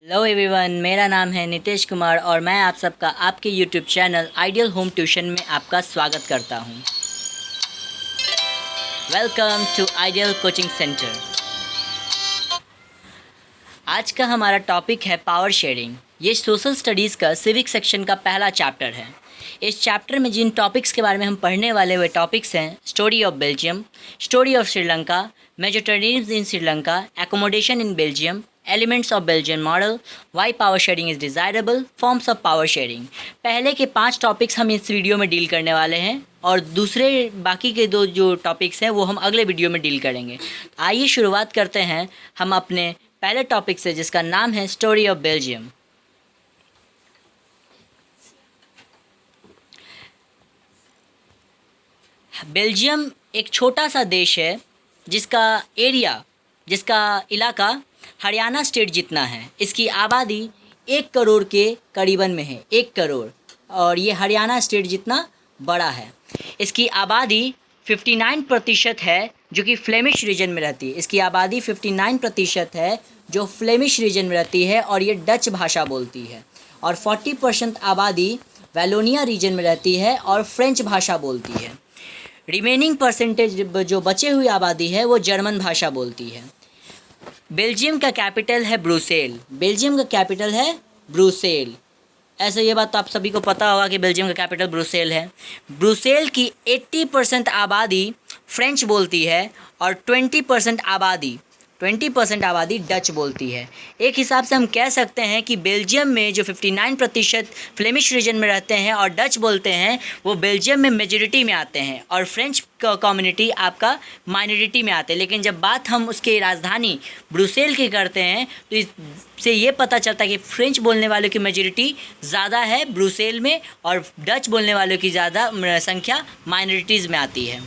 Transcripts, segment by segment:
Hello everyone, मेरा नाम है नितेश कुमार और मैं आप सबका आपके YouTube channel Ideal Home Tuition में आपका स्वागत करता हूं। Welcome to Ideal Coaching Centre. आज का हमारा टॉपिक है पावर शेयरिंग। ये सोशल स्टडीज़ का सिविक सेक्शन का पहला चैप्टर है। इस चैप्टर में जिन टॉपिक्स के बारे में हम पढ़ने वाले वे टॉपिक्स हैं story of Belgium, story of Sri Lanka, majoritarianism in Sri Lanka, accommodation in Belgium, elements of Belgian model, why power sharing is desirable, forms of power sharing. पहले के 5 टॉपिक्स हम इस वीडियो में डील करने वाले हैं और दूसरे बाकी के 2 जो टॉपिक्स हैं वो हम अगले वीडियो में डील करेंगे। आइए शुरुआत करते हैं हम अपने पहले टॉपिक से, जिसका नाम है स्टोरी ऑफ बेल्जियम। बेल्जियम एक छोटा सा देश है जिसका इलाका हरियाणा स्टेट जितना है। इसकी आबादी 1 करोड़ के करीबन में है, 1 करोड़, और ये हरियाणा स्टेट जितना बड़ा है। इसकी आबादी 59% है जो कि फ्लेमिश रीजन में रहती है। इसकी आबादी 59% है जो फ्लेमिश रीजन में रहती है और ये डच भाषा बोलती है, और 40% आबादी वैलोनिया रीजन में रहती है और फ्रेंच भाषा बोलती है। रिमेनिंग परसेंटेज जो बचे हुई आबादी है वो जर्मन भाषा बोलती है। बेल्जियम का कैपिटल है ब्रुसेल। बेल्जियम का कैपिटल है ब्रुसेल। ऐसे ये बात तो आप सभी को पता होगा कि बेल्जियम का कैपिटल ब्रुसेल है। ब्रुसेल की 80% आबादी फ्रेंच बोलती है और 20% आबादी डच बोलती है। एक हिसाब से हम कह सकते हैं कि बेल्जियम में जो 59% फ्लेमिश रीजन में रहते हैं और डच बोलते हैं वो बेल्जियम में मेजॉरिटी में आते हैं और फ्रेंच कम्युनिटी आपका माइनॉरिटी में आते हैं। लेकिन जब बात हम उसके राजधानी ब्रुसेल की करते हैं तो इससे ये पता चलता है कि फ्रेंच बोलने वालों की मेजॉरिटी ज़्यादा है ब्रुसेल में और डच बोलने वालों की ज़्यादा संख्या माइनॉरिटीज़ में आती है।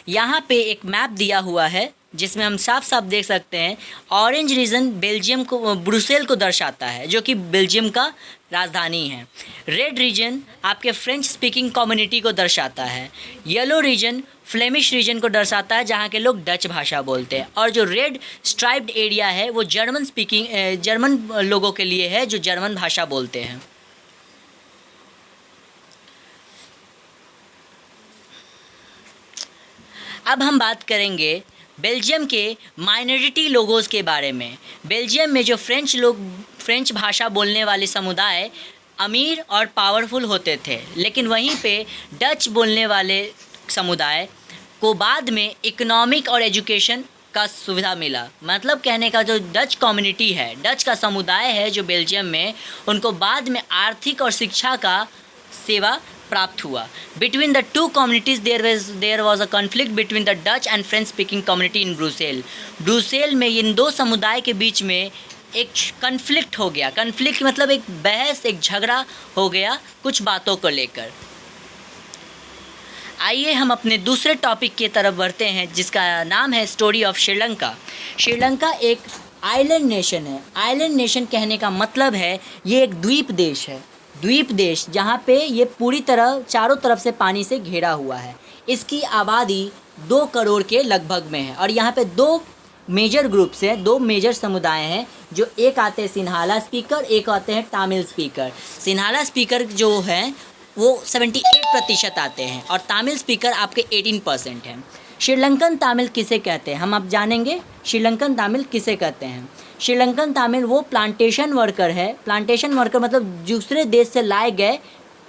यहाँ पे एक मैप दिया हुआ है जिसमें हम साफ साफ देख सकते हैं ऑरेंज रीजन बेल्जियम को, ब्रुसेल को दर्शाता है जो कि बेल्जियम का राजधानी है। रेड रीजन आपके फ्रेंच स्पीकिंग कम्युनिटी को दर्शाता है। येलो रीजन फ्लेमिश रीजन को दर्शाता है जहाँ के लोग डच भाषा बोलते हैं, और जो रेड स्ट्राइप्ड एरिया है वो जर्मन लोगों के लिए है जो जर्मन भाषा बोलते हैं। अब हम बात करेंगे बेल्जियम के माइनॉरिटी लोगों के बारे में। बेल्जियम में जो फ्रेंच भाषा बोलने वाले समुदाय अमीर और पावरफुल होते थे, लेकिन वहीं पे डच बोलने वाले समुदाय को बाद में इकोनॉमिक और एजुकेशन का सुविधा मिला। मतलब कहने का जो डच कम्युनिटी है, डच का समुदाय है जो बेल्जियम में, उनको बाद में आर्थिक और शिक्षा का सेवा प्राप्त हुआ। Between the 2 communities there was a conflict between the Dutch and French speaking community in Brussels. Brussels में इन 2 समुदाय के बीच में एक कॉन्फ्लिक्ट हो गया। कॉन्फ्लिक्ट मतलब एक बहस, एक झगड़ा हो गया कुछ बातों को लेकर। आइए हम अपने दूसरे टॉपिक की तरफ बढ़ते हैं जिसका नाम है स्टोरी ऑफ श्रीलंका। श्रीलंका एक आइलैंड नेशन है। आइलैंड नेशन कहने का मतलब है ये एक द्वीप देश है। द्वीप देश जहाँ पे ये पूरी तरह चारों तरफ से पानी से घिरा हुआ है। इसकी आबादी 2 करोड़ के लगभग में है और यहाँ पे 2 मेजर ग्रुप्स हैं, 2 मेजर समुदाय हैं। जो एक आते हैं सिन्हाला स्पीकर, एक आते हैं तमिल स्पीकर। सिन्हाला स्पीकर जो हैं वो 78% आते हैं और तमिल स्पीकर आपके 18% हैं। श्रीलंकन तमिल किसे कहते हैं हम अब जानेंगे। श्रीलंकन तमिल किसे कहते हैं? श्रीलंकन तमिल वो प्लांटेशन वर्कर है। प्लांटेशन वर्कर मतलब दूसरे देश से लाए गए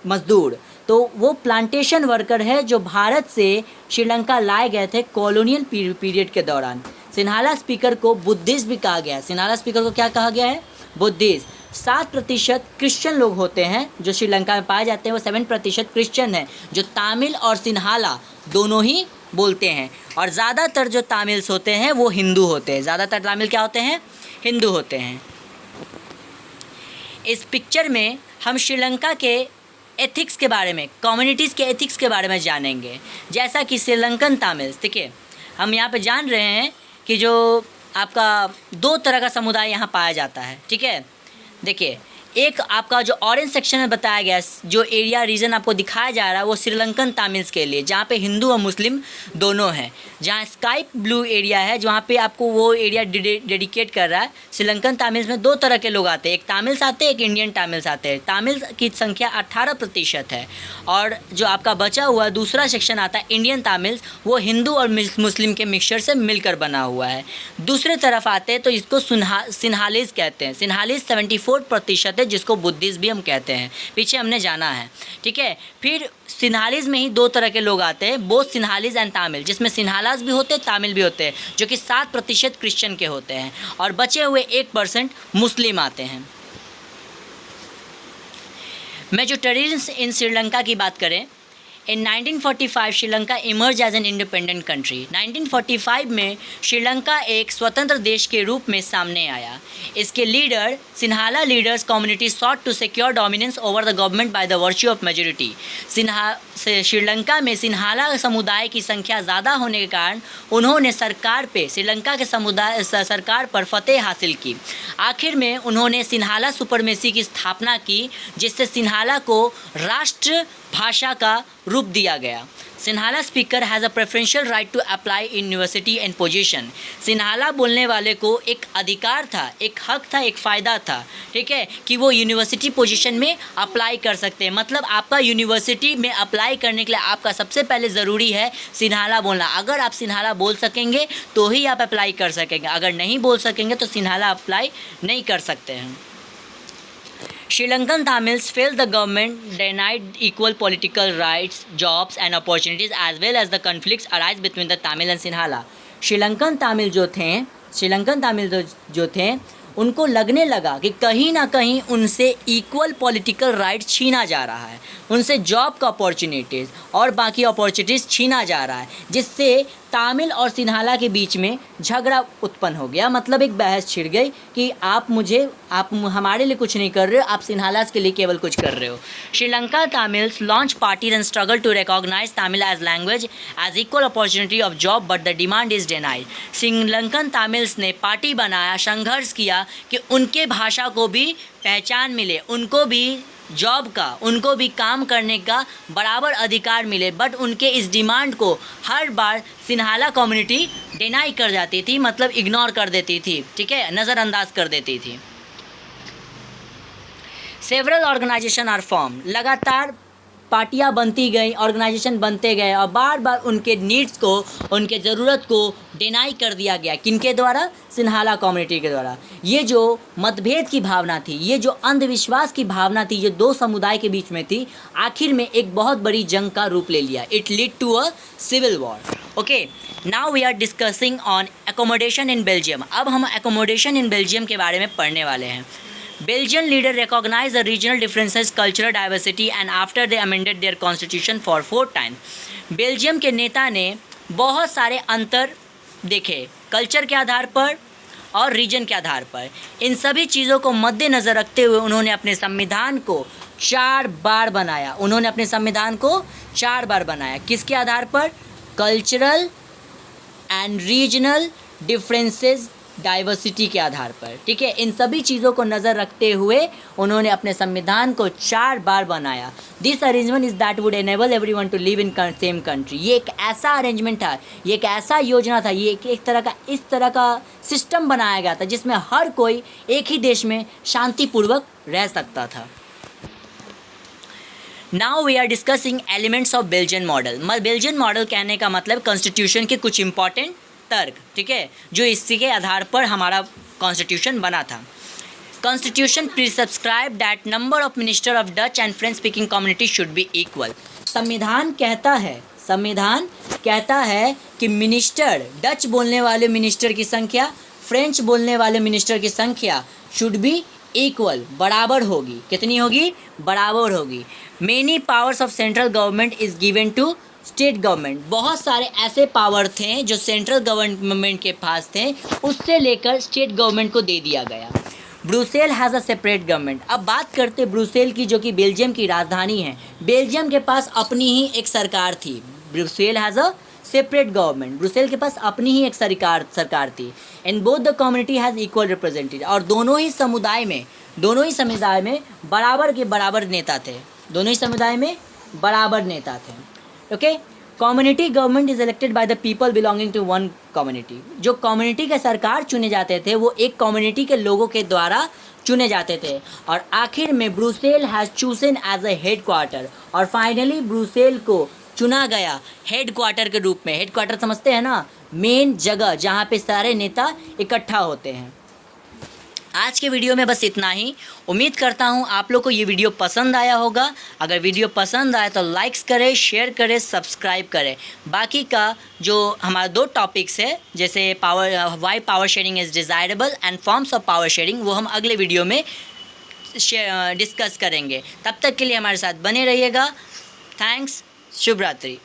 मजदूर। तो वो प्लांटेशन वर्कर है जो भारत से श्रीलंका लाए गए थे कॉलोनियल पीरियड के दौरान। सिन्हाला स्पीकर को बुद्धिस्ट भी कहा गया है। सिन्हाला स्पीकर को क्या कहा गया है? बुद्धिस्ट। 7% क्रिश्चियन लोग होते हैं जो श्रीलंका में पाए जाते हैं, वो 7% क्रिश्चियन हैं जो तमिल और सिन्हाला दोनों ही बोलते हैं। और ज़्यादातर जो तमिल्स होते हैं वो हिंदू होते हैं। ज़्यादातर तमिल क्या होते हैं? हिंदू होते हैं। इस पिक्चर में हम श्रीलंका के एथिक्स के बारे में, कम्युनिटीज़ के एथिक्स के बारे में जानेंगे। जैसा कि श्रीलंकन तमिल्स, देखिए हम यहाँ पे जान रहे हैं कि जो आपका 2 तरह का समुदाय यहाँ पाया जाता है, ठीक है। देखिए एक आपका जो ऑरेंज सेक्शन में बताया गया जो एरिया रीजन आपको दिखाया जा रहा है वो श्रीलंकन तमिल्स के लिए, जहाँ पे हिंदू और मुस्लिम दोनों हैं। जहाँ स्काइप ब्लू एरिया है, जहाँ पे आपको वो एरिया डेडिकेट कर रहा है। श्रीलंकन तमिल्स में 2 तरह के लोग आते हैं, एक तमिल्स आते हैं, एक इंडियन तमिल्स आते हैं। तमिल्स की संख्या 18% है, और जो आपका बचा हुआ दूसरा सेक्शन आता है इंडियन तमिल्स, वो हिंदू और मुस्लिम के मिक्सचर से मिलकर बना हुआ है। दूसरे तरफ आते हैं तो इसको सिन्हालीज कहते हैं। सिन्हालीज 74% है, जिसको बुद्धिस्ट भी हम कहते हैं, पीछे हमने जाना है, ठीक है। फिर सिन्हालीज में ही 2 तरह के लोग आते हैं, बोथ सिन्हालीज एंड तमिल, जिसमें सिन्हालाज भी होते हैं, तमिल भी होते हैं, जो कि 7% क्रिश्चियन के होते हैं, और बचे हुए 1% मुस्लिम आते हैं। मेजोरिटेरियंस इन श्रीलंका की बात करें, in 1945 Sri Lanka emerge as an independent country. 1945 में श्रीलंका एक स्वतंत्र देश के रूप में सामने आया। इसके leader Sinhala leaders community sought to secure dominance over the government by the virtue of majority. Sri Lanka में सिन्हाला समुदाय की संख्या ज़्यादा होने के कारण उन्होंने श्रीलंका के सरकार पर फतेह हासिल की। आखिर में उन्होंने सिन्हाला सुपरमेसी की स्थापना की, जिससे सिन्हाला को राष्ट्र भाषा का रूप दिया गया। Sinhala speaker has a preferential right to apply in university and position. Sinhala बोलने वाले को एक अधिकार था, एक हक था, एक फ़ायदा था, ठीक है, कि वो यूनिवर्सिटी पोजीशन में अप्लाई कर सकते हैं। मतलब आपका यूनिवर्सिटी में अप्लाई करने के लिए आपका सबसे पहले ज़रूरी है सिन्हाला बोलना। अगर आप सिन्हाला बोल सकेंगे तो ही आप अप्लाई कर सकेंगे, अगर नहीं बोल सकेंगे तो सिन्हाला अप्लाई नहीं कर सकते हैं। Sri-Lankan Tamils felt the government denied equal political rights, jobs and opportunities as well as the conflicts arise between the Tamil and Sinhala. Sri Lankan Tamil जो थे उनको लगने लगा कि कहीं ना कहीं उनसे इक्वल पॉलिटिकल राइट छीना जा रहा है, उनसे जॉब का अपॉर्चुनिटीज़ और बाकी अपॉर्चुनिटीज़ छीना जा रहा है, जिससे तामिल और सिन्हाला के बीच में झगड़ा उत्पन्न हो गया। मतलब एक बहस छिड़ गई कि आप हमारे लिए कुछ नहीं कर रहे हो, आप सिन्हालास के लिए केवल कुछ कर रहे हो। Sri Lanka Tamils launch parties and struggle to recognise Tamil as language as equal opportunity of job but the demand is denied. Sri Lankan Tamils ने पार्टी बनाया, संघर्ष किया कि उनके भाषा को भी पहचान मिले, उनको भी जॉब का, उनको भी काम करने का बराबर अधिकार मिले, बट उनके इस डिमांड को हर बार सिन्हाला कम्युनिटी डिनाई कर जाती थी, मतलब इग्नोर कर देती थी, ठीक है, नज़रअंदाज कर देती थी। सेवरल ऑर्गेनाइजेशन आर फॉर्म, लगातार पार्टियाँ बनती गई, ऑर्गेनाइजेशन बनते गए और बार बार उनके नीड्स को, उनके ज़रूरत को डिनाई कर दिया गया। किनके द्वारा? सिन्हाला कम्युनिटी के द्वारा। ये जो मतभेद की भावना थी, ये जो अंधविश्वास की भावना थी, जो 2 समुदाय के बीच में थी, आखिर में एक बहुत बड़ी जंग का रूप ले लिया। It lead to a civil war. Okay, now we are discussing on accommodation in Belgium. अब हम एकोमोडेशन इन बेल्जियम के बारे में पढ़ने वाले हैं। Belgian leader recognized the regional differences, cultural diversity and after they amended their constitution for 4 times. Belgium के नेता ने बहुत सारे अंतर देखे, कल्चर के आधार पर और रीजन के आधार पर। इन सभी चीज़ों को मद्देनज़र रखते हुए उन्होंने अपने संविधान को 4 बार बनाया। उन्होंने अपने संविधान को 4 बार बनाया। किसके आधार पर? Cultural and regional differences, diversity के आधार पर, ठीक है। इन सभी चीज़ों को नज़र रखते हुए उन्होंने अपने संविधान को 4 बार बनाया। This arrangement is that would enable everyone to live in same country. ये एक ऐसा अरेंजमेंट था, ये एक ऐसा योजना था, ये एक तरह का इस तरह का सिस्टम बनाया गया था जिसमें हर कोई एक ही देश में शांतिपूर्वक रह सकता था। Now we are discussing elements of Belgian model. Belgian model कहने का मतलब कॉन्स्टिट्यूशन के कुछ इंपॉर्टेंट तर्क, ठीक है, जो इसी के आधार पर हमारा कॉन्स्टिट्यूशन बना था। Constitution prescribe that number of minister of Dutch and French speaking community should be equal. संविधान कहता है कि मिनिस्टर, डच बोलने वाले मिनिस्टर की संख्या, फ्रेंच बोलने वाले मिनिस्टर की संख्या शुड बी इक्वल, बराबर होगी। कितनी होगी? बराबर होगी। Many powers of central government is given to state government. बहुत सारे ऐसे पावर थे जो सेंट्रल गवर्नमेंट के पास थे, उससे लेकर स्टेट गवर्नमेंट को दे दिया गया। Brussels has a separate government. अब बात करते ब्रुसेल की, जो कि बेल्जियम की राजधानी है। बेल्जियम के पास अपनी ही एक सरकार थी। Brussels has a separate government. Brussels के पास अपनी ही एक सरकार थी। And both the community has equal representative. और दोनों ही समुदाय में बराबर के बराबर नेता थे। दोनों ही समुदाय में बराबर नेता थे। Okay, community government is elected by the people belonging to one community. जो कम्युनिटी के सरकार चुने जाते थे वो एक कम्युनिटी के लोगों के द्वारा चुने जाते थे। और आखिर में Brussels has chosen as a headquarter, और फाइनली ब्रुसेल को चुना गया हेड क्वार्टर के रूप में। हेड क्वार्टर समझते हैं ना, मेन जगह जहाँ पे सारे नेता इकट्ठा होते हैं। आज के वीडियो में बस इतना ही। उम्मीद करता हूँ आप लोग को ये वीडियो पसंद आया होगा। अगर वीडियो पसंद आए तो लाइक्स करें, शेयर करें, सब्सक्राइब करें। बाकी का जो हमारा 2 टॉपिक्स है, जैसे why power sharing is desirable and forms of power sharing, वो हम अगले वीडियो में डिस्कस करेंगे। तब तक के लिए हमारे साथ बने रहिएगा। थैंक्स। शुभ रात्रि।